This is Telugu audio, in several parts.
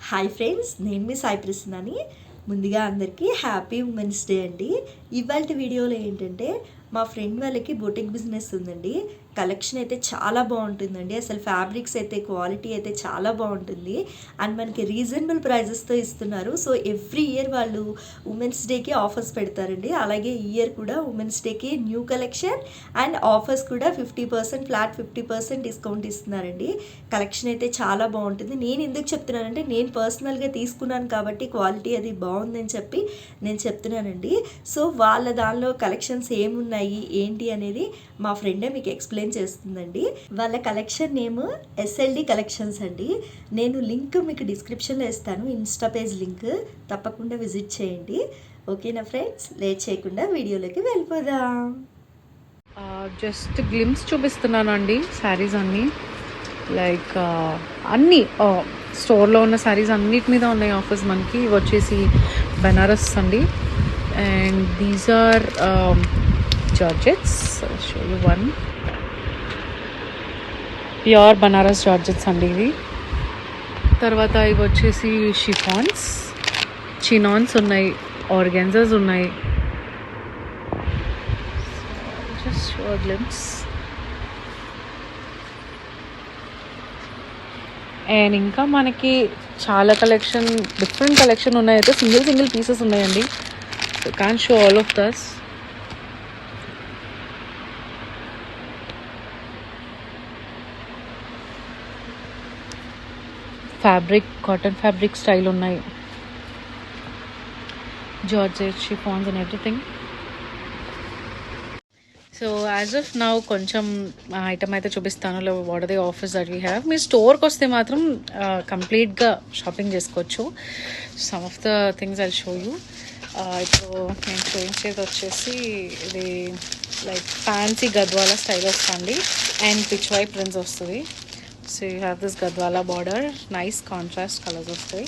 హాయ్ ఫ్రెండ్స్, నేను మీ సాయి ప్రసన్నని. ముందుగా అందరికీ హ్యాపీ ఉమెన్స్ డే అండి. ఇవాళ వీడియోలో ఏంటంటే మా ఫ్రెండ్ వాళ్ళకి బొటిక్ బిజినెస్ ఉందండి. కలెక్షన్ అయితే చాలా బాగుంటుందండి. అసలు ఫ్యాబ్రిక్స్ అయితే క్వాలిటీ అయితే చాలా బాగుంటుంది. అండ్ మనకి రీజనబుల్ ప్రైజెస్తో ఇస్తున్నారు. సో ఎవ్రీ ఇయర్ వాళ్ళు ఉమెన్స్ డేకి ఆఫర్స్ పెడతారండి. అలాగే ఈ ఇయర్ కూడా ఉమెన్స్ డేకి న్యూ కలెక్షన్ అండ్ ఆఫర్స్ కూడా 50% ఫ్లాట్ 50% డిస్కౌంట్ ఇస్తున్నారండి. కలెక్షన్ అయితే చాలా బాగుంటుంది. నేను ఎందుకు చెప్తున్నానంటే నేను పర్సనల్గా తీసుకున్నాను కాబట్టి క్వాలిటీ అది బాగుందని చెప్పి నేను చెప్తున్నానండి. సో వాళ్ళ దానిలో కలెక్షన్స్ ఏమున్నాయి ఏంటి అనేది మా ఫ్రెండే మీకు ఎక్స్ప్లెయిన్ చేస్తుందండి. వాళ్ళ కలెక్షన్ నేమ్ ఎస్ఎల్డి కలెక్షన్స్ అండి. నేను లింక్ మీకు డిస్క్రిప్షన్లో ఇస్తాను, ఇన్స్టా పేజ్ లింక్. తప్పకుండా విజిట్ చేయండి. ఓకేనా ఫ్రెండ్స్, లేట్ చేయకుండా వీడియోలోకి వెళ్ళిపోదాం. జస్ట్ గ్లిమ్స్ చూపిస్తున్నాను అండి. శారీస్ అన్నీ లైక్ అన్నీ స్టోర్లో ఉన్న శారీస్ అన్నిటి మీద ఉన్నాయి ఆఫర్స్ మనకి. ఇవి వచ్చేసి బనారస్ అండి. And these are georgettes. Show you one pure Banaras georgettes అండి ఇవి. తర్వాత ఇవి వచ్చేసి షిఫాన్స్, చినాన్స్ ఉన్నాయి, ఆర్గాన్జాస్ ఉన్నాయి. Just show glimpse. అండ్ ఇంకా మనకి చాలా కలెక్షన్, డిఫరెంట్ కలెక్షన్ ఉన్నాయి. అయితే సింగిల్ పీసెస్ ఉన్నాయండి. So can show all of those. Fabric, cotton fabric style ఉన్నాయి. Georgette, chiffons and everything. So as of now కొంచెం ఐటమ్ అయితే చూపిస్తాను. What are the offers that we have. మీరు స్టోర్కి వస్తే మాత్రం కంప్లీట్గా షాపింగ్ చేసుకోవచ్చు. Some of the things I show you. ఇప్పుడు నేను చూపించేది వచ్చేసి ఇది లైక్ ఫ్యాన్సీ గద్వాల స్టైల్ వస్తుంది అండ్ పిచ్ వై ప్రింట్స్ వస్తుంది. So you have this Gadwal border, nice contrast colours వస్తాయి.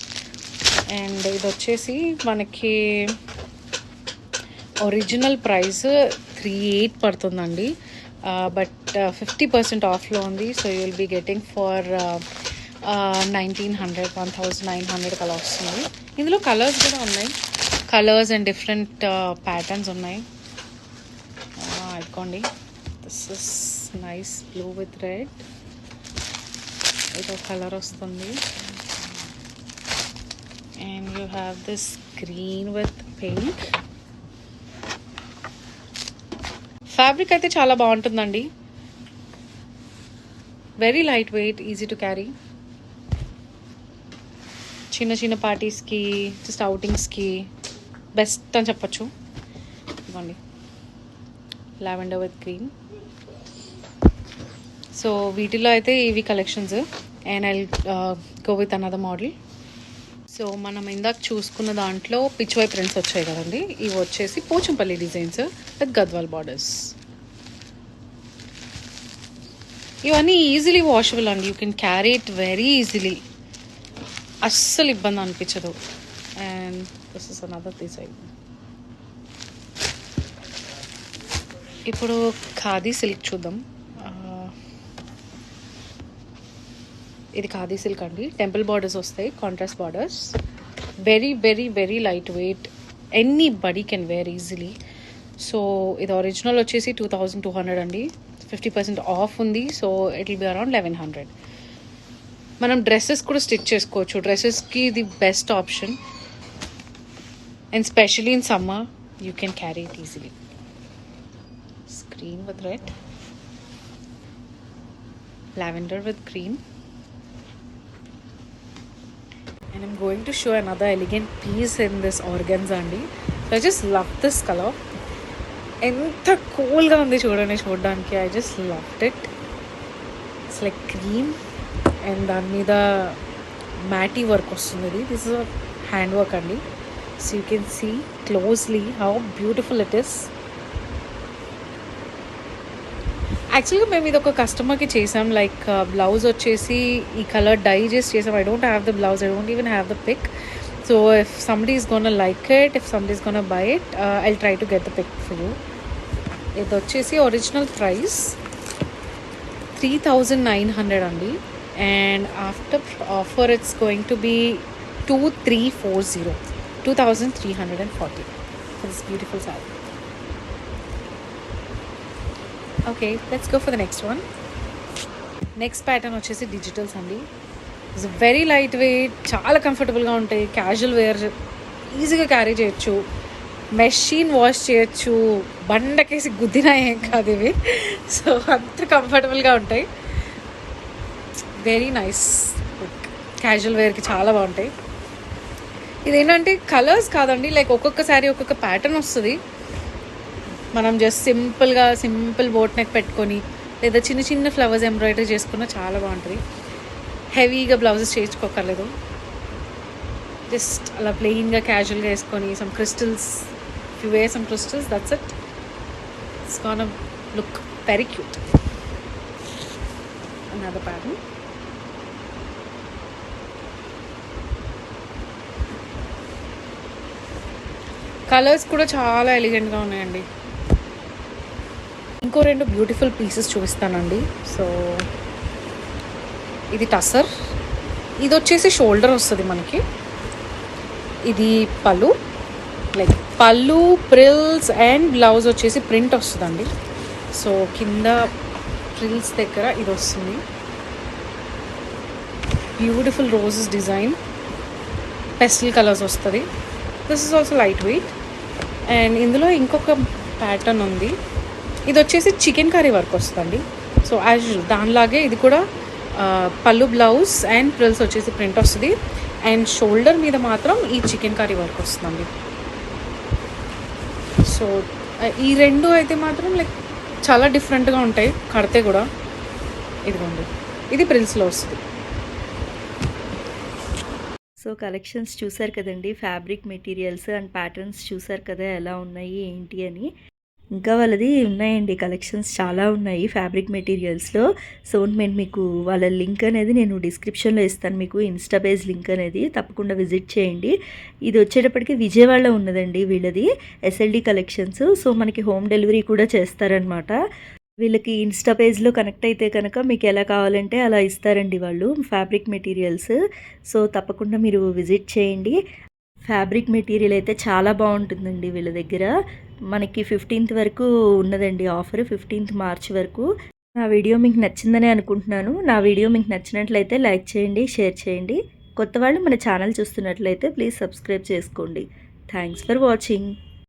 అండ్ ఇది వచ్చేసి మనకి ఒరిజినల్ ప్రైస్ 38 పడుతుందండి. బట్ 50% ఆఫ్లో ఉంది. So you will be getting for 1900, 1900 అలా వస్తుంది. ఇందులో కలర్స్ కూడా ఉన్నాయి. కలర్స్ అండ్ డిఫరెంట్ ప్యాటర్న్స్ ఉన్నాయి. ఇదిగోండి, this is nice blue with red. ఇదో కలర్ వస్తుంది. And you have this green with pink. Fabric అయితే చాలా బాగుంటుందండి. Very light wait, easy to carry. చిన్న పార్టీస్కి, జస్ట్ అవుటింగ్స్కి బెస్ట్ అని చెప్పచ్చు. ఇవ్వండి, లావెండర్ విత్ గ్రీన్. సో వీటిలో అయితే ఇవి collections. And I go with another model. So మనం ఇందాక చూసుకున్న దాంట్లో పిచ్ వై ప్రింట్స్ వచ్చాయి కదండి. ఇవి వచ్చేసి Pochampally designs with Gadwal borders. ఇవన్నీ ఈజీలీ వాషబుల్ అండి. You can carry it very easily. అస్సలు ఇబ్బంది అనిపించదు. And this is another design. ఇప్పుడు ఖాదీ సిల్క్ చూద్దాం. ఇది ఖాదీ సిల్క్ అండి. టెంపుల్ బార్డర్స్ వస్తాయి, contrast borders. Very light weight. Anybody can wear easily. So ఇది ఒరిజినల్ వచ్చేసి 2200 అండి. 50% ఆఫ్ ఉంది. So it will be around 1100. మనం డ్రెస్సెస్ కూడా స్టిచ్ చేసుకోవచ్చు. డ్రెస్సెస్కి ఇది best option. And specially in summer you can carry it easily. Green with red, lavender with green. And I'm going to show another elegant piece in this organza andi. So I just love this color. Enta cool ga undi చూడడానికి. I just loved it. It's like cream and దాని మీద మ్యాటీ వర్క్ వస్తుంది. This is a hand work andi. So you can see closely how beautiful it is. యాక్చువల్గా మేము ఇది ఒక కస్టమర్కి చేసాం. లైక్ బ్లౌజ్ వచ్చేసి ఈ కలర్ డై చేసి చేసాం. I don't have the blouse, I don't even have the pic. So if somebody is gonna like it, if somebody is gonna buy it, I try to get the pic for you. ఇది వచ్చేసి ఒరిజినల్ ప్రైస్ 3900 అండి. And after offer it's going to be 2340, 2340 for this beautiful saree. Okay, let's go for the next one. Next pattern వచ్చేసి డిజిటల్స్ అండి. ఇట్స్ వెరీ లైట్ వెయిట్, చాలా కంఫర్టబుల్గా ఉంటాయి. క్యాజువల్ వేర్ ఈజీగా క్యారీ చేయొచ్చు, మెషిన్ వాష్ చేయొచ్చు, బండకేసి గుద్దినా ఏం కాదు ఇవి. సో అంత కంఫర్టబుల్గా ఉంటాయి. వెరీ నైస్, క్యాజువల్ వేర్కి చాలా బాగుంటాయి. ఇదేంటంటే కలర్స్ కాదండి, లైక్ ఒక్కొక్క శారీ ఒక్కొక్క ప్యాటర్న్ వస్తుంది. మనం జస్ట్ సింపుల్ బోట్ నెక్ పెట్టుకొని లేదా చిన్న చిన్న ఫ్లవర్స్ ఎంబ్రాయిడరీ చేసుకున్న చాలా బాగుంటుంది. హెవీగా బ్లౌజెస్ చేయించుకోకర్లేదు, జస్ట్ అలా ప్లెయిన్గా క్యాజువల్గా వేసుకొని some crystals, you wear some crystals, that's it. It's gonna look very cute. Another pattern. Colours కూడా చాలా ఎలిగెంట్గా ఉన్నాయండి. ఇంకో 2 బ్యూటిఫుల్ పీసెస్ చూపిస్తానండి. సో ఇది టసర్, ఇది వచ్చేసి షోల్డర్ వస్తుంది మనకి. ఇది pallu, like pallu, frills and blouse వచ్చేసి ప్రింట్ వస్తుందండి. సో కింద ప్రిల్స్ దగ్గర ఇది వస్తుంది. Beautiful roses design, pastel colours వస్తుంది. This is also light weight. And ఇందులో ఇంకొక ప్యాటర్న్ ఉంది. ఇది వచ్చేసి చికెన్ కర్రీ వర్క్ వస్తుందండి. సో యాజ్ దానిలాగే ఇది కూడా పళ్ళు, బ్లౌజ్ అండ్ ప్రిల్స్ వచ్చేసి ప్రింట్ వస్తుంది. అండ్ షోల్డర్ మీద మాత్రం ఈ చికెన్ కర్రీ వర్క్ వస్తుందండి. సో ఈ 2 అయితే మాత్రం లైక్ చాలా డిఫరెంట్గా ఉంటాయి కడితే కూడా. ఇదిగోండి, ఇది ప్రిల్స్లో వస్తుంది. సో కలెక్షన్స్ చూసారు కదండి, ఫ్యాబ్రిక్ మెటీరియల్స్ అండ్ ప్యాటర్న్స్ చూసారు కదా ఎలా ఉన్నాయి ఏంటి అని. ఇంకా వాళ్ళది ఉన్నాయండి, కలెక్షన్స్ చాలా ఉన్నాయి ఫ్యాబ్రిక్ మెటీరియల్స్లో. సో నేను మీకు వాళ్ళ లింక్ అనేది నేను డిస్క్రిప్షన్లో ఇస్తాను, మీకు ఇన్స్టా పేజ్ లింక్ అనేది తప్పకుండా విజిట్ చేయండి. ఇది వచ్చేటప్పటికి విజయవాడలో ఉన్నదండి వీళ్ళది, ఎస్ఎల్డి కలెక్షన్స్. సో మనకి హోమ్ డెలివరీ కూడా చేస్తారనమాట. వీళ్ళకి ఇన్స్టా పేజ్లో కనెక్ట్ అయితే కనుక మీకు ఎలా కావాలంటే అలా ఇస్తారండి వాళ్ళు ఫ్యాబ్రిక్ మెటీరియల్స్. సో తప్పకుండా మీరు విజిట్ చేయండి. ఫ్యాబ్రిక్ మెటీరియల్ అయితే చాలా బాగుంటుందండి వీళ్ళ దగ్గర. మనకి 15th వరకు ఉన్నదండి ఆఫర్, 15th మార్చ్ వరకు. నా వీడియో మీకు నచ్చిందని అనుకుంటున్నాను. నా వీడియో మీకు నచ్చినట్లయితే లైక్ చేయండి, షేర్ చేయండి. కొత్త వాళ్ళు మన ఛానల్ చూస్తున్నట్లయితే ప్లీజ్ సబ్స్క్రైబ్ చేసుకోండి. Thanks for watching.